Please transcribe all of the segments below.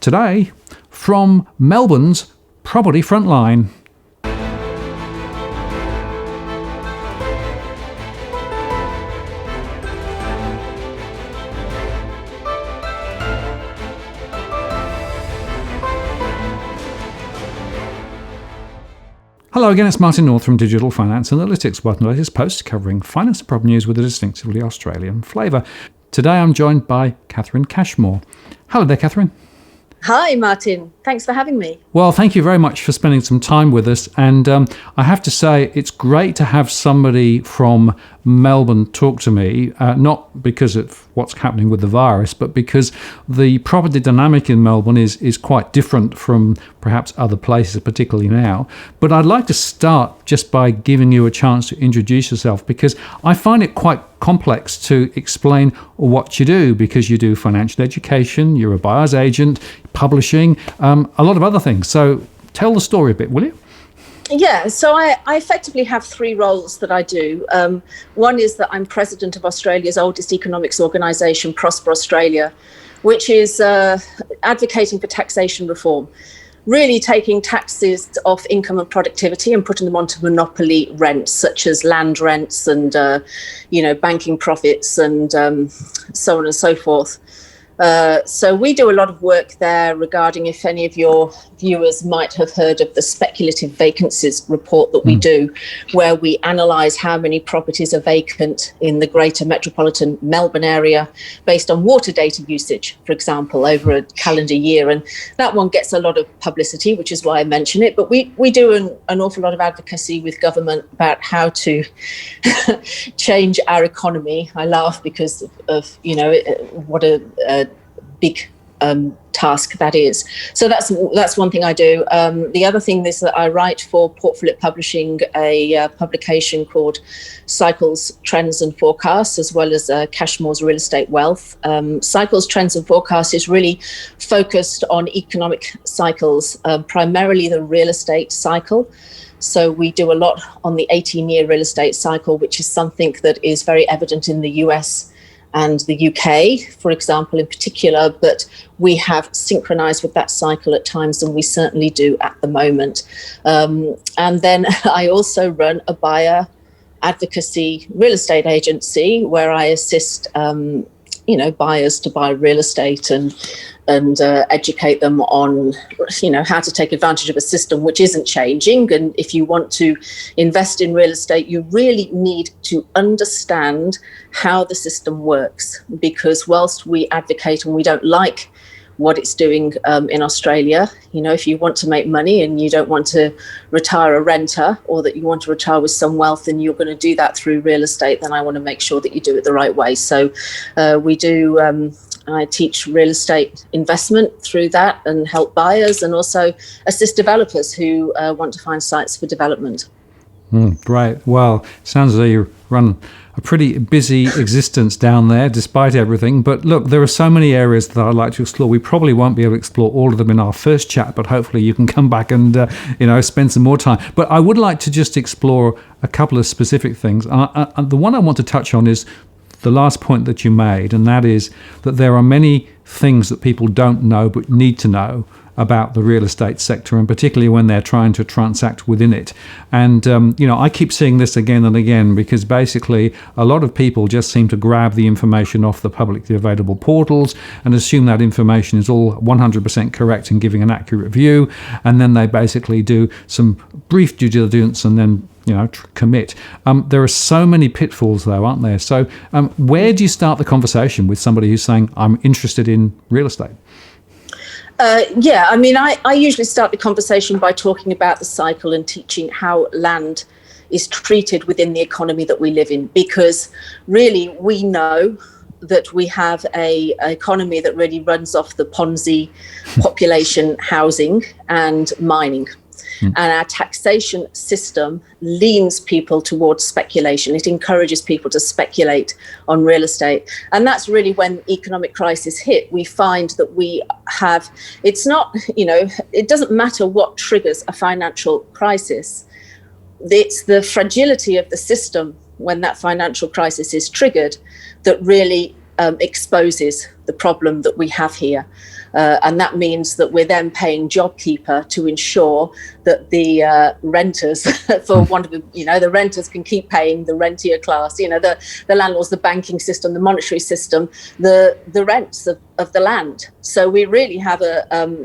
Today, from Melbourne's Property Frontline. Hello again, it's Martin North from Digital Finance Analytics, with the latest post covering finance and property news with a distinctively Australian flavour. Today I'm joined by Catherine Cashmore. Hello there, Catherine. Hi, Martin. Thanks for having me. Well, thank you very much for spending some time with us. And I have to say, it's great to have somebody from Melbourne talk to me, not because of what's happening with the virus, but because the property dynamic in Melbourne is quite different from perhaps other places, particularly now. But I'd like to start just by giving you a chance to introduce yourself, because I find it quite complex to explain what you do, because you do financial education, you're a buyer's agent, publishing, a lot of other things. So tell the story a bit, will you? Yeah, so I effectively have three roles that I do. One is that I'm president of Australia's oldest economics organisation, Prosper Australia, which is advocating for taxation reform, really taking taxes off income and productivity and putting them onto monopoly rents, such as land rents and, banking profits and so on and so forth. So we do a lot of work there regarding, if any of your viewers might have heard of the speculative vacancies report that we do, where we analyse how many properties are vacant in the greater metropolitan Melbourne area based on water data usage, for example, over a calendar year. And that one gets a lot of publicity, which is why I mention it. But we do an awful lot of advocacy with government about how to change our economy. I laugh because of what a big task that is. So that's one thing I do. The other thing is that I write for Portfolio Publishing, a publication called Cycles, Trends and Forecasts, as well as Cashmore's Real Estate Wealth. Cycles, Trends and Forecasts is really focused on economic cycles, primarily the real estate cycle. So we do a lot on the 18-year real estate cycle, which is something that is very evident in the US and the UK, for example, in particular, but we have synchronized with that cycle at times, and we certainly do at the moment. And then I also run a buyer advocacy real estate agency where I assist buyers to buy real estate and educate them on, how to take advantage of a system which isn't changing. And if you want to invest in real estate, you really need to understand how the system works, because whilst we advocate and we don't like what it's doing in Australia, if you want to make money and you don't want to retire a renter, or that you want to retire with some wealth and you're going to do that through real estate, then I want to make sure that you do it the right way. So we do, I teach real estate investment through that and help buyers, and also assist developers who want to find sites for development. Right. Well, sounds as though you run a pretty busy existence down there, despite everything. But look, there are so many areas that I'd like to explore. We probably won't be able to explore all of them in our first chat, but hopefully you can come back and spend some more time. But I would like to just explore a couple of specific things. The one I want to touch on is the last point that you made, and that is that there are many things that people don't know but need to know about the real estate sector, and particularly when they're trying to transact within it. And, I keep seeing this again and again, because basically a lot of people just seem to grab the information off the publicly available portals and assume that information is all 100% correct and giving an accurate view. And then they basically do some brief due diligence and then commit. There are so many pitfalls, though, aren't there? So where do you start the conversation with somebody who's saying, I'm interested in real estate? I usually start the conversation by talking about the cycle and teaching how land is treated within the economy that we live in, because really we know that we have an economy that really runs off the Ponzi population, housing and mining. And our taxation system leans people towards speculation. It encourages people to speculate on real estate. And that's really when economic crisis hit. We find that we have, it's not, it doesn't matter what triggers a financial crisis. It's the fragility of the system when that financial crisis is triggered that really exposes the problem that we have here. And that means that we're then paying JobKeeper to ensure that the renters, for want of the renters can keep paying the rentier class, the landlords, the banking system, the monetary system, the rents of the land. So we really have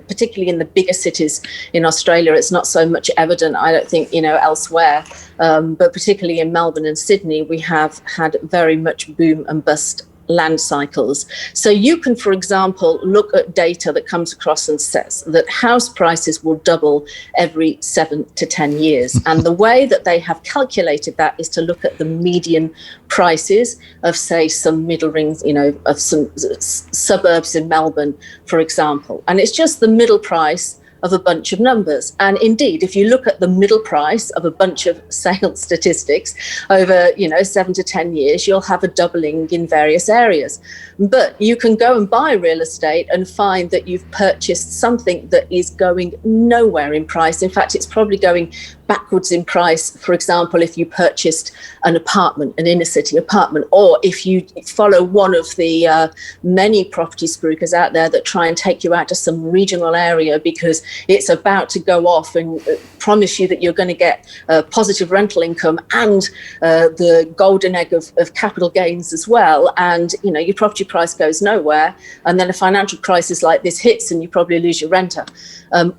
particularly in the bigger cities in Australia, it's not so much evident, I don't think, elsewhere, but particularly in Melbourne and Sydney, we have had very much boom and bust land cycles. So you can, for example, look at data that comes across and says that house prices will double every 7 to 10 years. And the way that they have calculated that is to look at the median prices of, say, some middle rings, of some suburbs in Melbourne, for example. And it's just the middle price of a bunch of numbers. And indeed, if you look at the middle price of a bunch of sales statistics over, 7 to 10 years, you'll have a doubling in various areas. But you can go and buy real estate and find that you've purchased something that is going nowhere in price. In fact, it's probably going backwards in price. For example, if you purchased an apartment, an inner city apartment, or if you follow one of the many property spruikers out there that try and take you out to some regional area because it's about to go off and promise you that you're going to get positive rental income and the golden egg of capital gains as well. And, your property price goes nowhere. And then a financial crisis like this hits and you probably lose your renter.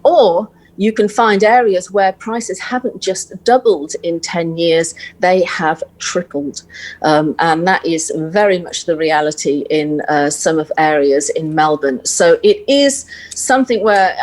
Or you can find areas where prices haven't just doubled in 10 years, they have tripled. And that is very much the reality in some of areas in Melbourne. So it is something where,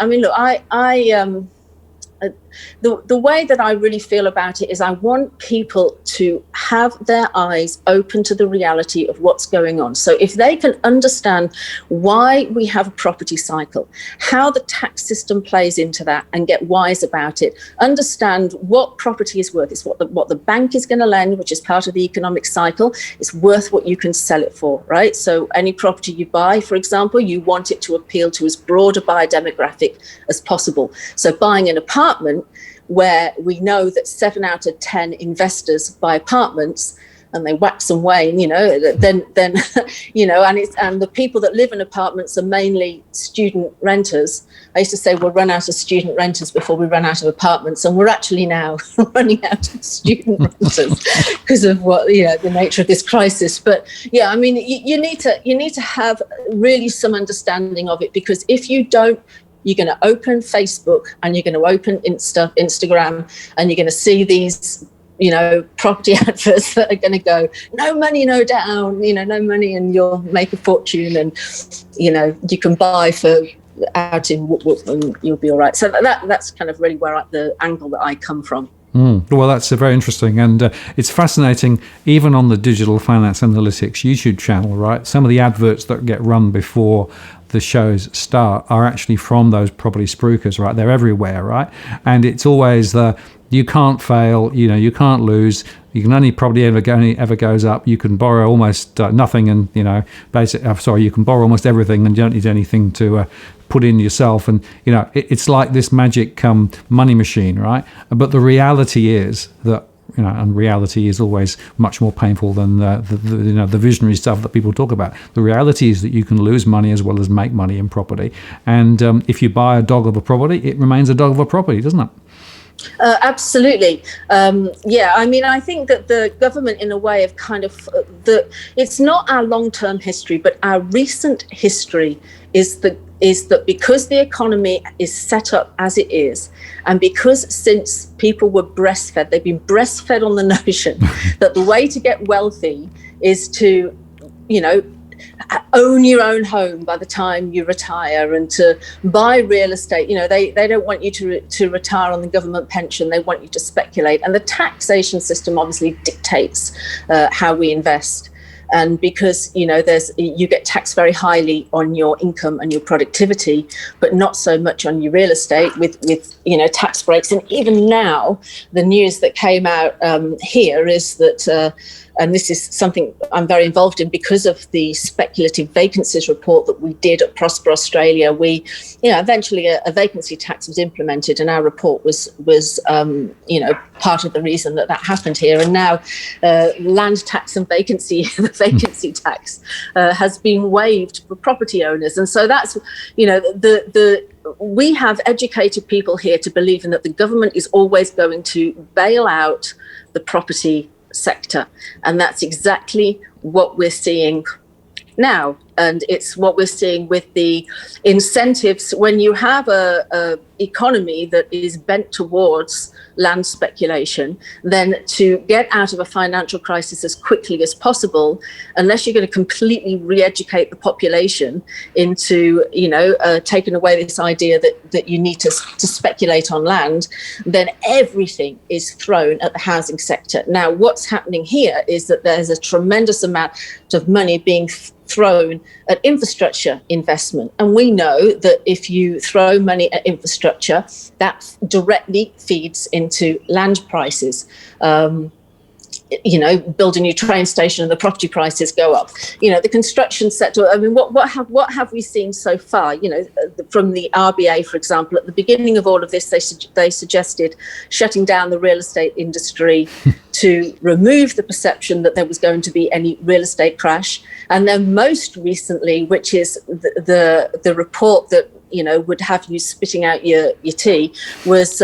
the way that I really feel about it is I want people to have their eyes open to the reality of what's going on. So if they can understand why we have a property cycle, how the tax system plays into that and get wise about it, understand what property is worth. It's what the bank is going to lend, which is part of the economic cycle. It's worth what you can sell it for, right? So any property you buy, for example, you want it to appeal to as broad a buyer demographic as possible. So buying an apartment where we know that 7 out of 10 investors buy apartments and they wax and wane, then and the people that live in apartments are mainly student renters. I used to say we'll run out of student renters before we run out of apartments, and we're actually now running out of student renters because of the nature of this crisis. But yeah, you need to have really some understanding of it, because if you don't, you're going to open Facebook and you're going to open Instagram, and you're going to see these, property adverts that are going to go, no money, no down, no money, and you'll make a fortune, and, you can buy for out in whoop and you'll be all right. So that's kind of really where the angle that I come from. Well, that's very interesting, and it's fascinating. Even on the Digital Finance Analytics YouTube channel, right? Some of the adverts that get run before the shows start are actually from those property spruikers, right? They're everywhere, right? And it's always you can't fail, you can't lose. You can only property ever goes up. You can borrow almost nothing, and you can borrow almost everything, and you don't need anything to put in yourself. And it's like this magic money machine, right? But the reality is that and reality is always much more painful than the visionary stuff that people talk about. The reality is that you can lose money as well as make money in property. And if you buy a dog of a property, it remains a dog of a property, doesn't it? Absolutely. I think that the government, in a way, of kind of it's not our long-term history, but our recent history is that because the economy is set up as it is, and because since people were breastfed, they've been breastfed on the notion that the way to get wealthy is to, own your own home by the time you retire, and to buy real estate. They don't want you to retire on the government pension. They want you to speculate. And the taxation system obviously dictates how we invest. And because, you get taxed very highly on your income and your productivity, but not so much on your real estate with tax breaks. And even now, the news that came out here is that and this is something I'm very involved in because of the speculative vacancies report that we did at Prosper Australia. We, eventually a vacancy tax was implemented, and our report was part of the reason that happened here. And now land tax and vacancy, the vacancy tax has been waived for property owners. And so that's, we have educated people here to believe in that the government is always going to bail out the property sector. And that's exactly what we're seeing now. And it's what we're seeing with the incentives. When you have a economy that is bent towards land speculation, then to get out of a financial crisis as quickly as possible, unless you're going to completely re-educate the population into, taking away this idea that you need to speculate on land, then everything is thrown at the housing sector. Now, what's happening here is that there's a tremendous amount of money being thrown at infrastructure investment. And we know that if you throw money at infrastructure, that directly feeds into land prices. Build a new train station and the property prices go up. The construction sector, I mean, what have we seen so far? From the RBA, for example, at the beginning of all of this, they suggested shutting down the real estate industry to remove the perception that there was going to be any real estate crash. And then most recently, which is the report that, would have you spitting out your tea, was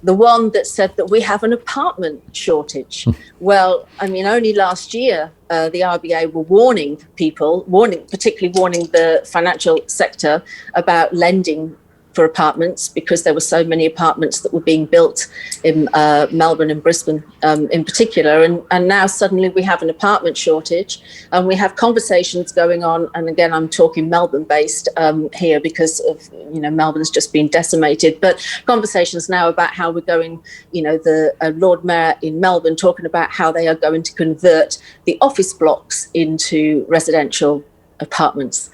the one that said that we have an apartment shortage. Well, I mean, only last year, the RBA were warning people, particularly warning the financial sector about lending for apartments, because there were so many apartments that were being built in Melbourne and Brisbane in particular. And now suddenly we have an apartment shortage, and we have conversations going on. And again, I'm talking Melbourne based here because of, Melbourne's just been decimated, but conversations now about how we're going, the Lord Mayor in Melbourne talking about how they are going to convert the office blocks into residential apartments.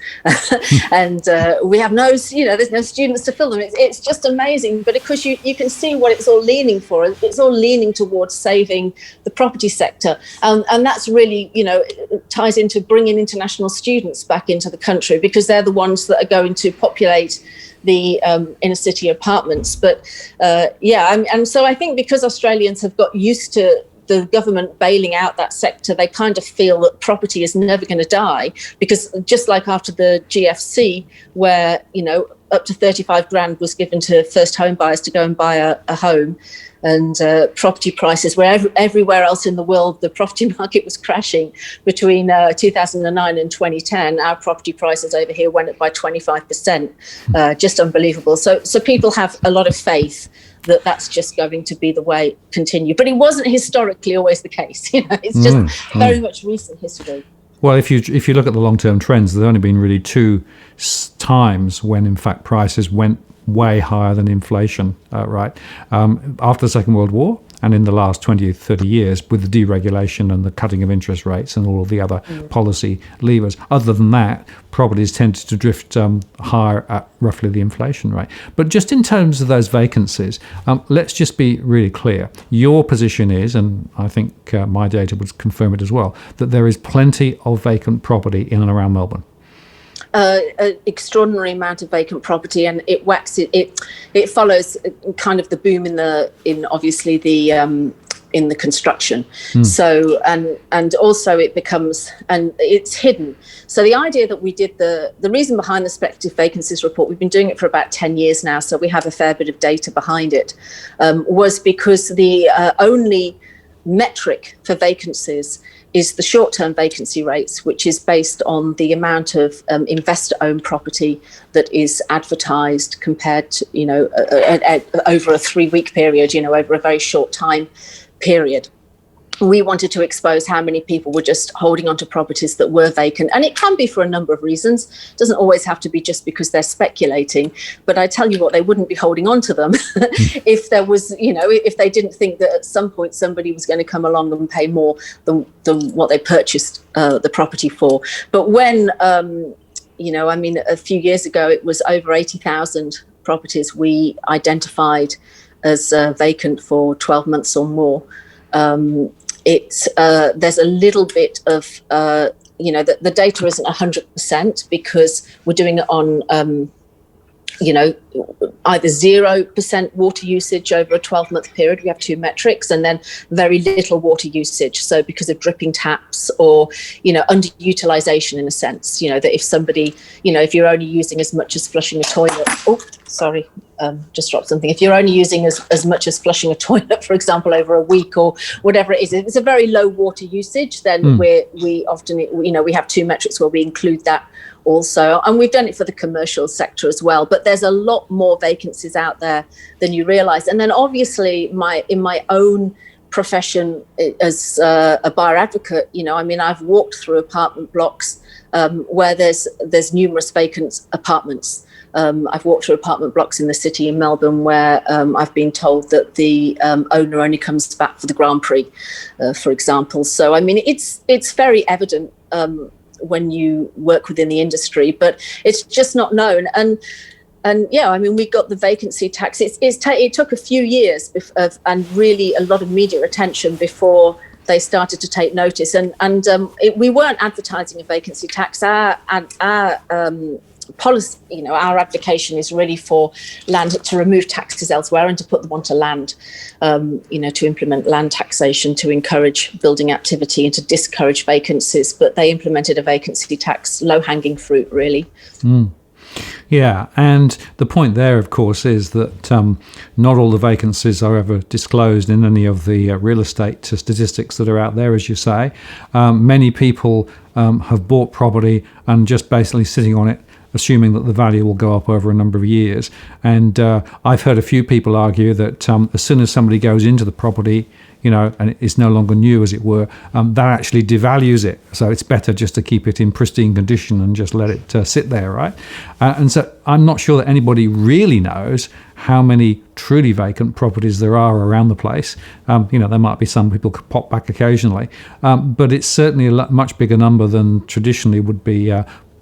And we have there's no students to fill them. It's just amazing. But of course you can see what it's all leaning for. It's all leaning towards saving the property sector, and that's really ties into bringing international students back into the country, because they're the ones that are going to populate the inner city apartments. But and so I think because Australians have got used to the government bailing out that sector, they kind of feel that property is never going to die, because just like after the GFC, where up to 35 grand was given to first home buyers to go and buy a home, and property prices where everywhere else in the world the property market was crashing between 2009 and 2010, our property prices over here went up by 25%. Just unbelievable. So people have a lot of faith that that's just going to be the way it continue. But it wasn't historically always the case. It's just very much recent history. Well, if you look at the long-term trends, there's only been really two times when, in fact, prices went way higher than inflation, right? After the Second World War, and in the last 20 or 30 years with the deregulation and the cutting of interest rates and all of the other policy levers. Other than that, properties tended to drift higher at roughly the inflation rate. But just in terms of those vacancies, let's just be really clear. Your position is, and I think my data would confirm it as well, that there is plenty of vacant property in and around Melbourne. An extraordinary amount of vacant property, and it waxes. It follows kind of the boom in obviously the in the construction. So and also it becomes, and it's hidden. So the idea that we did the reason behind the speculative vacancies report, we've been doing it for about 10 years now, so we have a fair bit of data behind it, was because the only metric for vacancies is the short-term vacancy rates, which is based on the amount of investor-owned property that is advertised compared to, over a 3-week period, over a very short time period. We wanted to expose how many people were just holding onto properties that were vacant. And it can be for a number of reasons. It doesn't always have to be just because they're speculating. But I tell you what, they wouldn't be holding on to them if there was, if they didn't think that at some point somebody was going to come along and pay more than what they purchased the property for. But when, a few years ago, it was over 80,000 properties we identified as vacant for 12 months or more. there's a little bit of the data isn't 100% because we're doing it on either 0% water usage over a 12-month period. We have two metrics, and then very little water usage. So because of dripping taps or, underutilization in a sense, that if somebody, if you're only using as much as flushing a toilet, just dropped something. If you're only using as much as flushing a toilet, for example, over a week or whatever it is, if it's a very low water usage, then we often, we have two metrics where we include that also, and we've done it for the commercial sector as well. But there's a lot more vacancies out there than you realise. And then obviously, in my own profession as a buyer advocate, I've walked through apartment blocks where there's numerous vacant apartments. I've walked through apartment blocks in the city in Melbourne where I've been told that the owner only comes back for the Grand Prix, for example. So it's very evident when you work within the industry, but it's just not known. And we got the vacancy tax. It took a few years and really a lot of media attention before they started to take notice. And we weren't advertising a vacancy tax. Our policy, our application is really for land to remove taxes elsewhere and to put them onto land, to implement land taxation to encourage building activity and to discourage vacancies. But they implemented a vacancy tax, low-hanging fruit, really. Yeah, and the point there, of course, is that not all the vacancies are ever disclosed in any of the real estate statistics that are out there, as you say. Many people have bought property and just basically sitting on it, assuming that the value will go up over a number of years. And I've heard a few people argue that as soon as somebody goes into the property, and it's no longer new, as it were, that actually devalues it. So it's better just to keep it in pristine condition and just let it sit there, right? And so I'm not sure that anybody really knows how many truly vacant properties there are around the place. There might be some people could pop back occasionally, but it's certainly a much bigger number than traditionally would be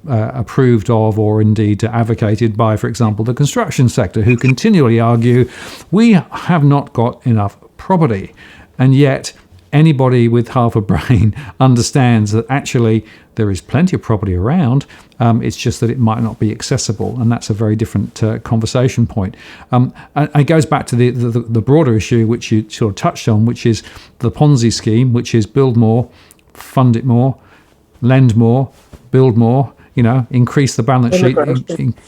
approved of or indeed advocated by, for example, the construction sector, who continually argue we have not got enough property. And yet anybody with half a brain understands that actually there is plenty of property around. It's just that it might not be accessible, and that's a very different conversation point. And it goes back to the broader issue, which you sort of touched on, which is the Ponzi scheme, which is build more, fund it more, lend more, build more. Increase the balance sheet,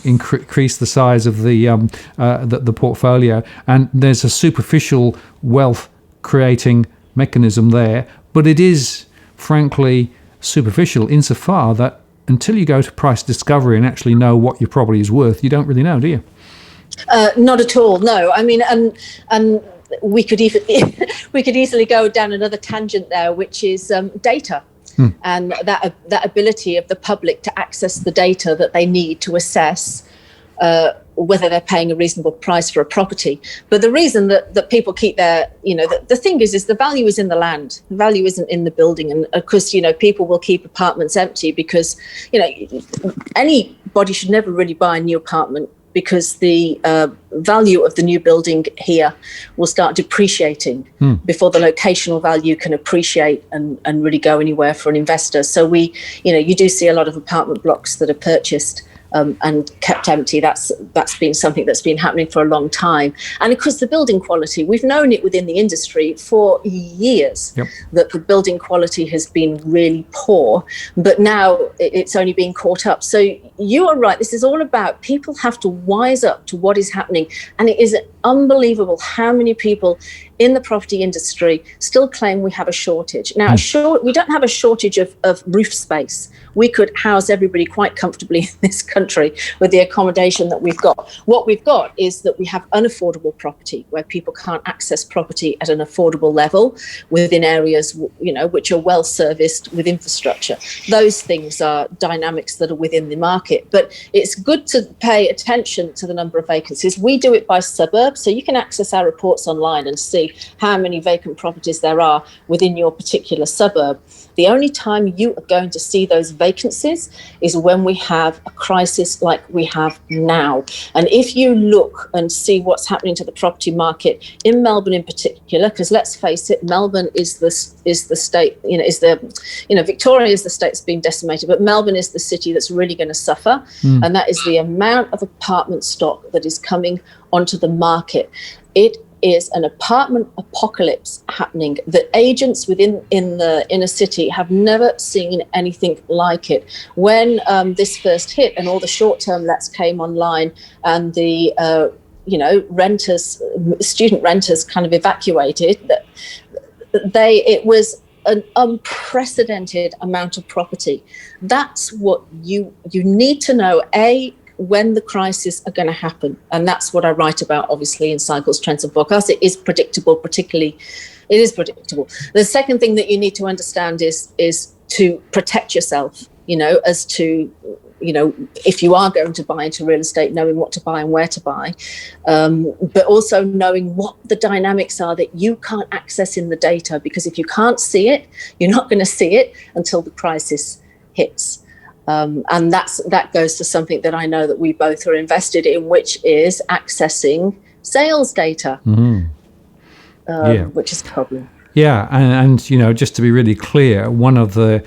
increase the size of the portfolio, and there's a superficial wealth creating mechanism there, but it is frankly superficial insofar that until you go to price discovery and actually know what your property is worth, you don't really know, do you? Not at all, no. And we could easily go down another tangent there, which is data. And that ability of the public to access the data that they need to assess whether they're paying a reasonable price for a property. But the reason that people keep their, the thing is the value is in the land. The value isn't in the building. And of course, people will keep apartments empty because, anybody should never really buy a new apartment, because the value of the new building here will start depreciating before the locational value can appreciate and really go anywhere for an investor. So you do see a lot of apartment blocks that are purchased and kept empty. That's been something that's been happening for a long time. And of course, the building quality, we've known it within the industry for years, that the building quality has been really poor, but now it's only being caught up. So you are right. This is all about people have to wise up to what is happening. And it is unbelievable how many people in the property industry still claim we have a shortage. Now, we don't have a shortage of roof space. We could house everybody quite comfortably in this country with the accommodation that we've got. What we've got is that we have unaffordable property, where people can't access property at an affordable level within areas, which are well serviced with infrastructure. Those things are dynamics that are within the market. But it's good to pay attention to the number of vacancies. We do it by suburb, so you can access our reports online and see how many vacant properties there are within your particular suburb. The only time you are going to see those vacancies is when we have a crisis like we have now. And if you look and see what's happening to the property market in Melbourne in particular, because let's face it, Melbourne is the state, Victoria is the state that's been decimated, but Melbourne is the city that's really going to suffer. And that is the amount of apartment stock that is coming onto the market. It is an apartment apocalypse happening that agents in the inner city have never seen anything like it. When this first hit and all the short-term lets came online and the student renters kind of evacuated, it was an unprecedented amount of property. That's what you need to know, when the crises are going to happen. And that's what I write about, obviously, in Cycles, Trends and Forecasts. It is predictable, it is predictable. The second thing that you need to understand is to protect yourself, as to, if you are going to buy into real estate, knowing what to buy and where to buy, but also knowing what the dynamics are that you can't access in the data, because if you can't see it, you're not going to see it until the crisis hits. And that goes to something that I know that we both are invested in, which is accessing sales data, which is a problem. Yeah, and just to be really clear, one of the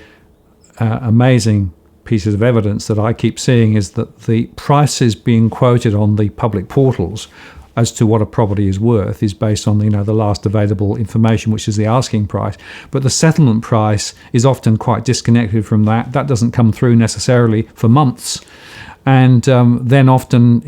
amazing pieces of evidence that I keep seeing is that the prices being quoted on the public portals as to what a property is worth is based on the last available information, which is the asking price. But the settlement price is often quite disconnected from that. That doesn't come through necessarily for months, and then often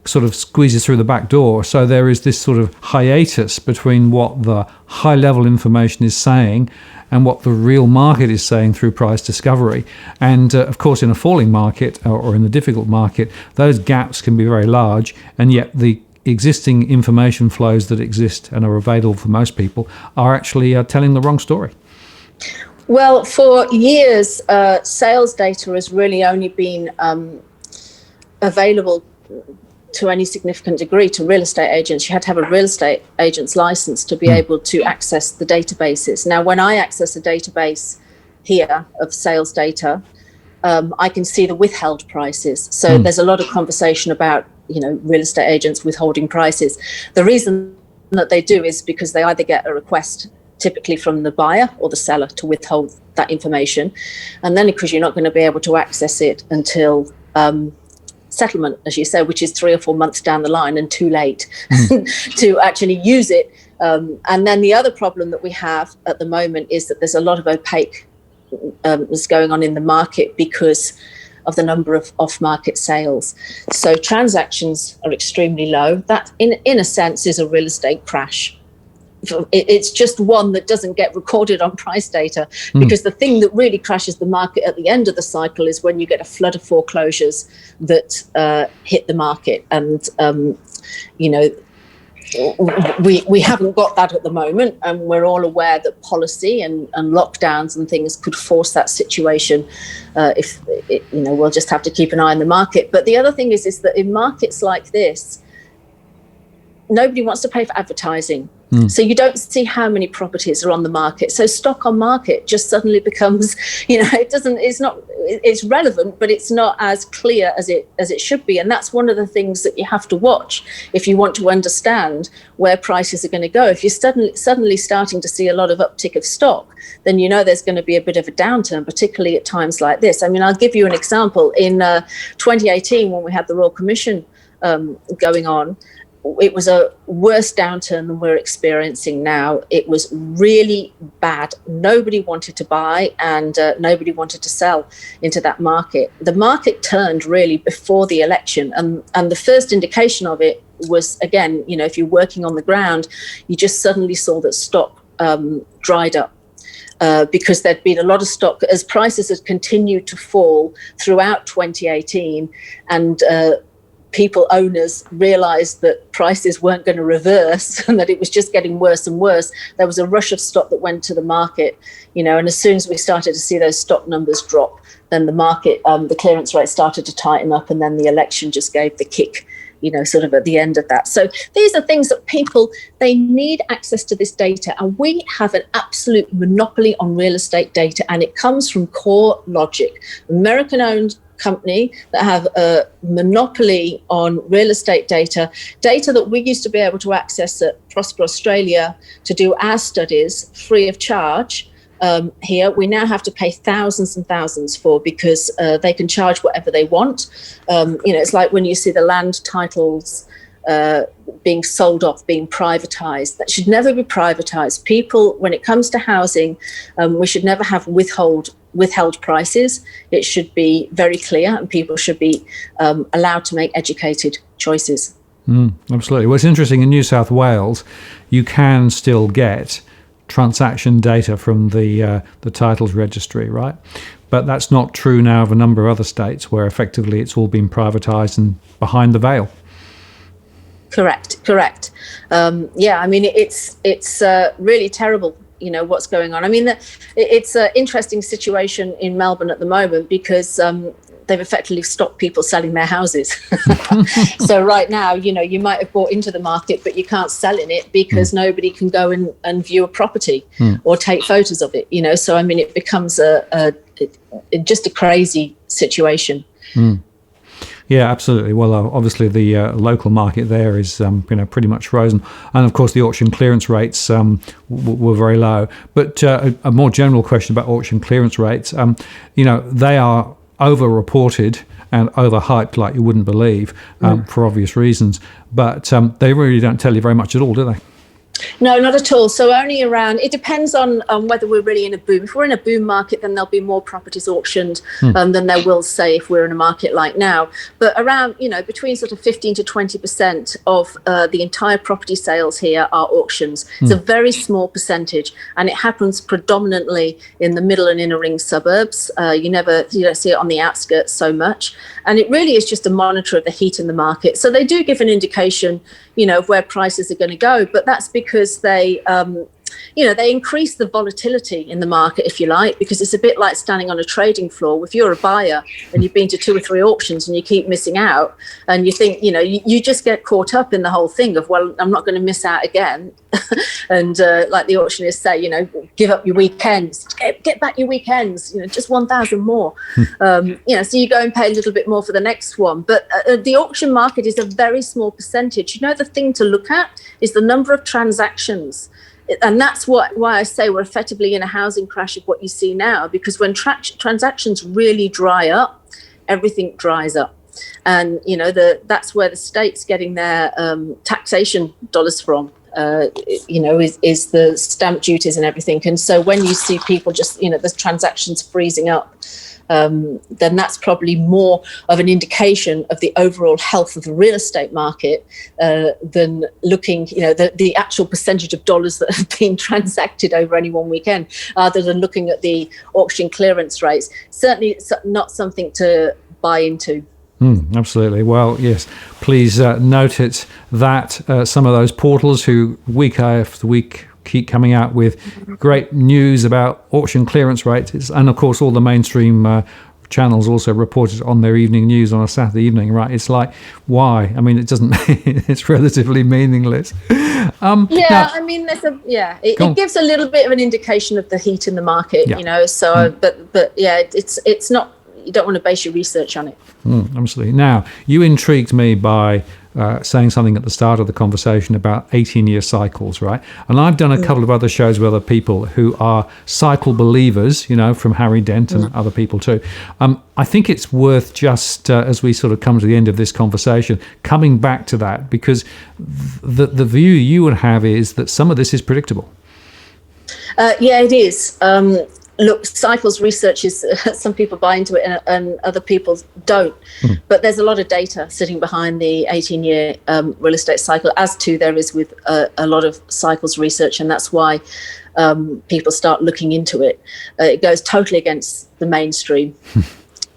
sort of squeezes through the back door. So there is this sort of hiatus between what the high level information is saying and what the real market is saying through price discovery. And of course, in a falling market or in the difficult market, those gaps can be very large, and yet the existing information flows that exist and are available for most people are actually telling the wrong story. Well, for years, sales data has really only been available to any significant degree to real estate agents. You had to have a real estate agent's license to be able to access the databases. Now, when I access a database here of sales data, I can see the withheld prices. So there's a lot of conversation about real estate agents withholding prices. The reason that they do is because they either get a request typically from the buyer or the seller to withhold that information, and then because you're not going to be able to access it until settlement, as you said, which is 3 or 4 months down the line and too late to actually use it. And then the other problem that we have at the moment is that there's a lot of opaque that's going on in the market because of the number of off-market sales. So transactions are extremely low. That, in a sense, is a real estate crash. It's just one that doesn't get recorded on price data, because the thing that really crashes the market at the end of the cycle is when you get a flood of foreclosures that hit the market. And, we haven't got that at the moment, and we're all aware that policy and lockdowns and things could force that situation. We'll just have to keep an eye on the market. But the other thing is that in markets like this, nobody wants to pay for advertising. So you don't see how many properties are on the market. So stock on market just suddenly becomes, it's relevant, but it's not as clear as it should be. And that's one of the things that you have to watch if you want to understand where prices are going to go. If you're suddenly starting to see a lot of uptick of stock, then there's going to be a bit of a downturn, particularly at times like this. I mean, I'll give you an example. In 2018, when we had the Royal Commission going on, it was a worse downturn than we're experiencing now. It was really bad. Nobody wanted to buy and nobody wanted to sell into that market. The market turned really before the election, and the first indication of it was, again, if you're working on the ground, you just suddenly saw that stock dried up. Because there'd been a lot of stock as prices had continued to fall throughout 2018, and owners realized that prices weren't going to reverse and that it was just getting worse and worse. There was a rush of stock that went to the market, and as soon as we started to see those stock numbers drop, then the market, the clearance rate started to tighten up, and then the election just gave the kick sort of at the end of that. So these are things that people, they need access to this data, and we have an absolute monopoly on real estate data, and it comes from core logic. American-owned company that have a monopoly on real estate data that we used to be able to access at Prosper Australia to do our studies free of charge. Here we now have to pay thousands and thousands for, because they can charge whatever they want. It's like when you see the land titles being sold off, being privatized. That should never be privatized. People, when it comes to housing, we should never have withheld prices. It should be very clear, and people should be allowed to make educated choices. Absolutely. Well, it's interesting, in New South Wales, you can still get transaction data from the titles registry, right? But that's not true now of a number of other states, where effectively it's all been privatized and behind the veil. Correct. I mean, it's really terrible, what's going on. I mean, it's an interesting situation in Melbourne at the moment, because they've effectively stopped people selling their houses. So right now, you might have bought into the market, but you can't sell in it because nobody can go and view a property or take photos of it. So I mean, it becomes just a crazy situation. Yeah, absolutely. Well, obviously the local market there is pretty much frozen, and of course the auction clearance rates were very low. But a more general question about auction clearance rates, they are over-reported and overhyped like you wouldn't believe, for obvious reasons. But they really don't tell you very much at all, do they? No, not at all. So only around, it depends on whether we're really in a boom. If we're in a boom market, then there'll be more properties auctioned than there will, say, if we're in a market like now. But around, between sort of 15 to 20% of the entire property sales here are auctions. It's a very small percentage, and it happens predominantly in the middle and inner ring suburbs. You don't see it on the outskirts so much. And it really is just a monitor of the heat in the market. So they do give an indication, of where prices are going to go, but that's because they increase the volatility in the market, if you like, because it's a bit like standing on a trading floor. If you're a buyer and you've been to 2 or 3 auctions and you keep missing out, and you think, you just get caught up in the whole thing of, well, I'm not going to miss out again. And like the auctioneers say, give up your weekends, get back your weekends, just 1,000 more. So you go and pay a little bit more for the next one. But the auction market is a very small percentage. The thing to look at is the number of transactions. And that's why I say we're effectively in a housing crash of what you see now, because when transactions really dry up, everything dries up. And, that's where the state's getting their taxation dollars from, is the stamp duties and everything. And so when you see people just, the transactions freezing up, then that's probably more of an indication of the overall health of the real estate market than looking, the actual percentage of dollars that have been transacted over any one weekend, other than looking at the auction clearance rates. Certainly it's not something to buy into. Absolutely. Well, yes, please note it that some of those portals who week after week keep coming out with great news about auction clearance rates, and of course all the mainstream channels also report it on their evening news on a Saturday evening, right? It's like, why? I mean, it doesn't. It's relatively meaningless. It gives a little bit of an indication of the heat in the market, So, but yeah, it's not. You don't want to base your research on it. Absolutely. Now, you intrigued me by saying something at the start of the conversation about 18-year cycles, right? And I've done a couple of other shows with other people who are cycle believers, from Harry Dent and other people too. I think it's worth just, as we sort of come to the end of this conversation, coming back to that, because the view you would have is that some of this is predictable. Yeah, it is. Look, cycles research is, some people buy into it and other people don't. But there's a lot of data sitting behind the 18-year real estate cycle, as too there is with a lot of cycles research. And that's why people start looking into it. It goes totally against the mainstream.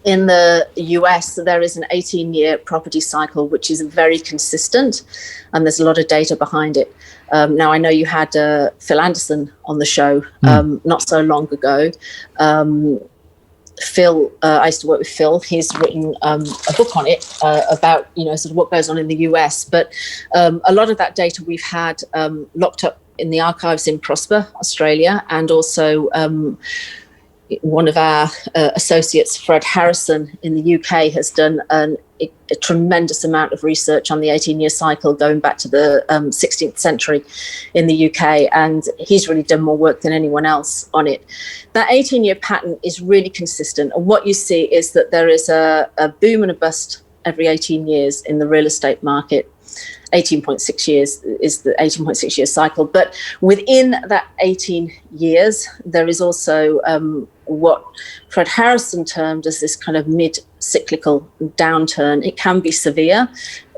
In the US, there is an 18-year property cycle, which is very consistent, and there's a lot of data behind it. Now, I know you had Phil Anderson on the show not so long ago, Phil, I used to work with Phil. He's written a book on it about, sort of what goes on in the US. But a lot of that data we've had locked up in the archives in Prosper, Australia, and also one of our associates, Fred Harrison, in the UK, has done a tremendous amount of research on the 18-year cycle going back to the 16th century in the UK, and he's really done more work than anyone else on it. That 18-year pattern is really consistent, and what you see is that there is a boom and a bust every 18 years in the real estate market. 18.6 years is the 18.6 year cycle, but within that 18 years, there is also what Fred Harrison termed as this kind of mid-cyclical downturn. It can be severe,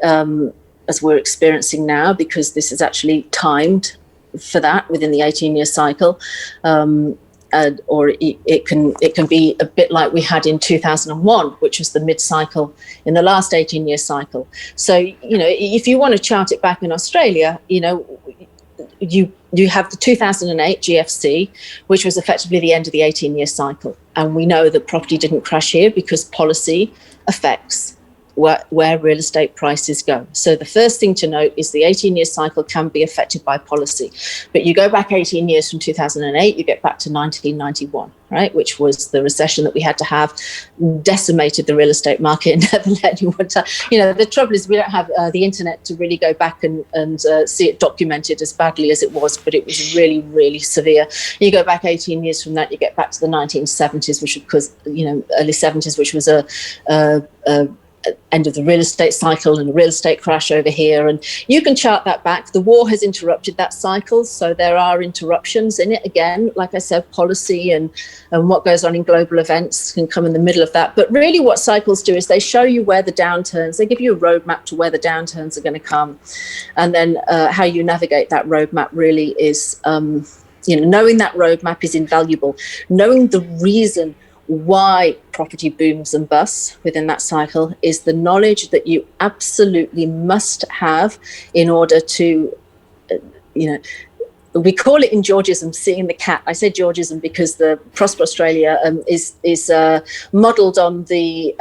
as we're experiencing now, because this is actually timed for that within the 18-year cycle. Or it can be a bit like we had in 2001, which was the mid-cycle in the last 18-year cycle. So, if you want to chart it back in Australia, you have the 2008 GFC, which was effectively the end of the 18-year cycle. And we know that property didn't crash here because policy affects where real estate prices go. So the first thing to note is the 18-year cycle can be affected by policy. But you go back 18 years from 2008, you get back to 1991, right, which was the recession that we had to have, decimated the real estate market and never let anyone touch. The trouble is we don't have the internet to really go back and see it documented as badly as it was, but it was really, really severe. You go back 18 years from that, you get back to the 1970s, which was, early 70s, which was a end of the real estate cycle and a real estate crash over here. And you can chart that back. The war has interrupted that cycle. So there are interruptions in it. Again, like I said, policy and what goes on in global events can come in the middle of that. But really what cycles do is they show you where the downturns, they give you a roadmap to where the downturns are going to come. And then how you navigate that roadmap really is, knowing that roadmap is invaluable. Knowing the reason why property booms and busts within that cycle is the knowledge that you absolutely must have in order to, we call it in Georgism seeing the cat. I say Georgism because the Prosper Australia is modelled on the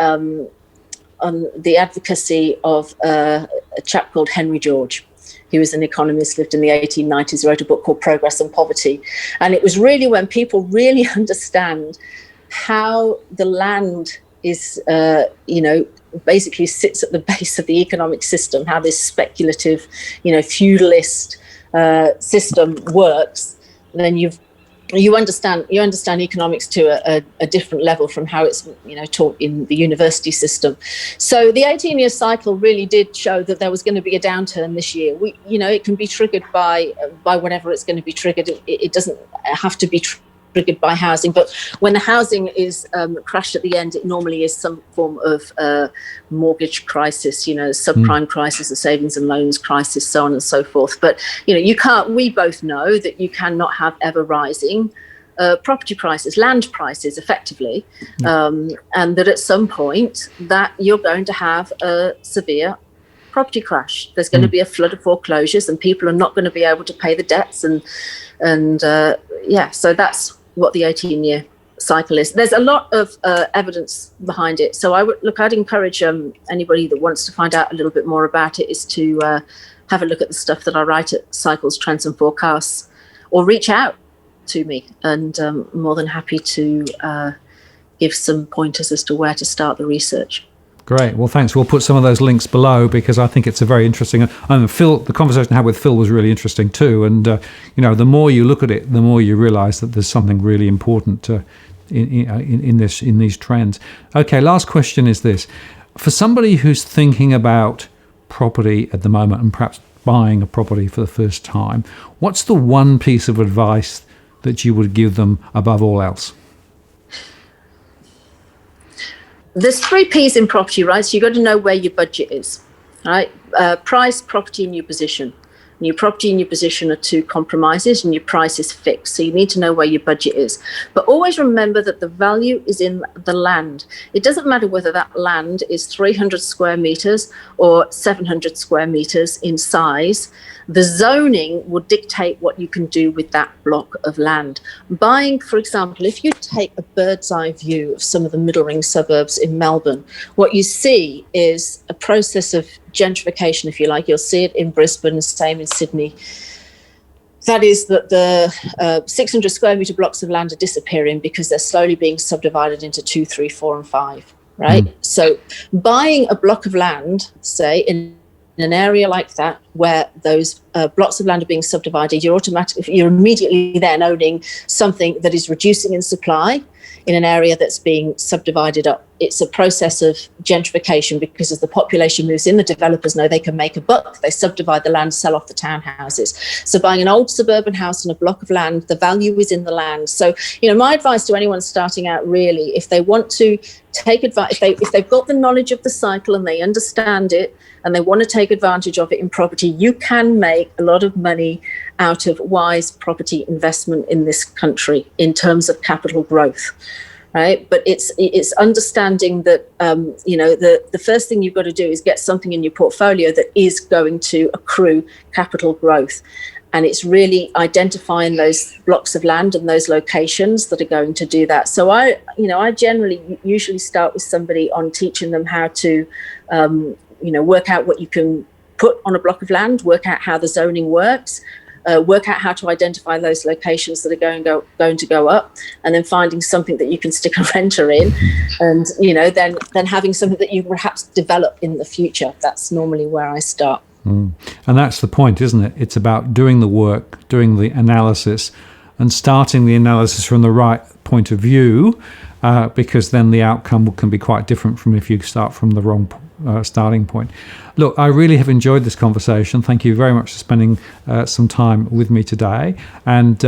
advocacy of a chap called Henry George. He was an economist, lived in the 1890s, wrote a book called Progress and Poverty. And it was really when people really understand how the land is, basically sits at the base of the economic system, how this speculative, feudalist system works, and then you understand economics to a different level from how it's taught in the university system. So the 18-year cycle really did show that there was going to be a downturn this year. It can be triggered by whatever it's going to be triggered. It doesn't have to be triggered by housing, but when the housing is crashed at the end, it normally is some form of mortgage crisis, subprime crisis, a savings and loans crisis, so on and so forth. But we both know that you cannot have ever rising property prices, land prices effectively, and that at some point that you're going to have a severe property crash. There's going to be a flood of foreclosures and people are not going to be able to pay the debts and so that's what the 18-year cycle is. There's a lot of evidence behind it. So I'd encourage anybody that wants to find out a little bit more about it is to have a look at the stuff that I write at Cycles, Trends and Forecasts, or reach out to me, and I'm more than happy to give some pointers as to where to start the research. Great. Well, thanks. We'll put some of those links below because I think it's a very interesting. Phil, the conversation I had with Phil was really interesting too. And the more you look at it, the more you realise that there's something really important in these trends. Okay. Last question is this: for somebody who's thinking about property at the moment and perhaps buying a property for the first time, what's the one piece of advice that you would give them above all else? There's 3 P's in property, right? So you've got to know where your budget is, right? Price, property, and your position. Your property and your position are two compromises, and your price is fixed. So you need to know where your budget is. But always remember that the value is in the land. It doesn't matter whether that land is 300 square meters or 700 square meters in size. The zoning will dictate what you can do with that block of land. Buying, for example, if you take a bird's eye view of some of the middle ring suburbs in Melbourne, what you see is a process of gentrification, if you like. You'll see it in Brisbane, same in Sydney. That is that the 600 square metre blocks of land are disappearing because they're slowly being subdivided into 2, 3, 4 and 5, right? So buying a block of land, say, in an area like that where those blocks of land are being subdivided, you're immediately then owning something that is reducing in supply in an area that's being subdivided up. It's a process of gentrification because as the population moves in, the developers know they can make a buck. They subdivide the land, sell off the townhouses. So buying an old suburban house on a block of land, the value is in the land. So, my advice to anyone starting out, really, if they want to take advantage, if they've got the knowledge of the cycle and they understand it and they want to take advantage of it in property, you can make a lot of money out of wise property investment in this country in terms of capital growth. Right, but it's understanding that the first thing you've got to do is get something in your portfolio that is going to accrue capital growth, and it's really identifying those blocks of land and those locations that are going to do that. So I generally usually start with somebody on teaching them how to work out what you can put on a block of land, work out how the zoning works. Work out how to identify those locations that are going to go up, and then finding something that you can stick a renter in, and then having something that you perhaps develop in the future. That's normally where I start. And that's the point, isn't it? It's about doing the work, doing the analysis, and starting the analysis from the right point of view, because then the outcome can be quite different from if you start from the wrong starting point. Look, I really have enjoyed this conversation. Thank you very much for spending some time with me today. And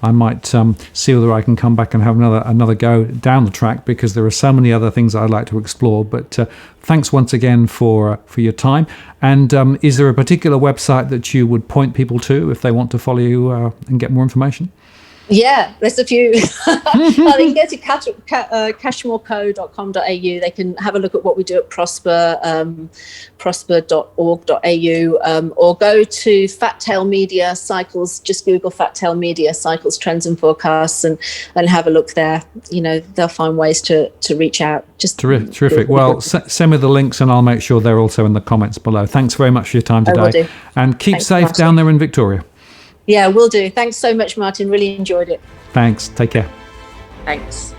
I might see whether I can come back and have another go down the track, because there are so many other things I'd like to explore. But thanks once again for your time. And is there a particular website that you would point people to if they want to follow you and get more information? Yeah, there's a few. They can go to cashmoreco.com.au. They can have a look at what we do at Prosper, prosper.org.au, or go to Fat Tail Media Cycles. Just Google Fat Tail Media Cycles Trends and Forecasts and have a look there. They'll find ways to reach out. Just terrific. Well, send me the links and I'll make sure they're also in the comments below. Thanks very much for your time today. I will do. And keep Thanks, safe Martin. down there in Victoria. Yeah, will do. Thanks so much, Martin. Really enjoyed it. Thanks. Take care. Thanks.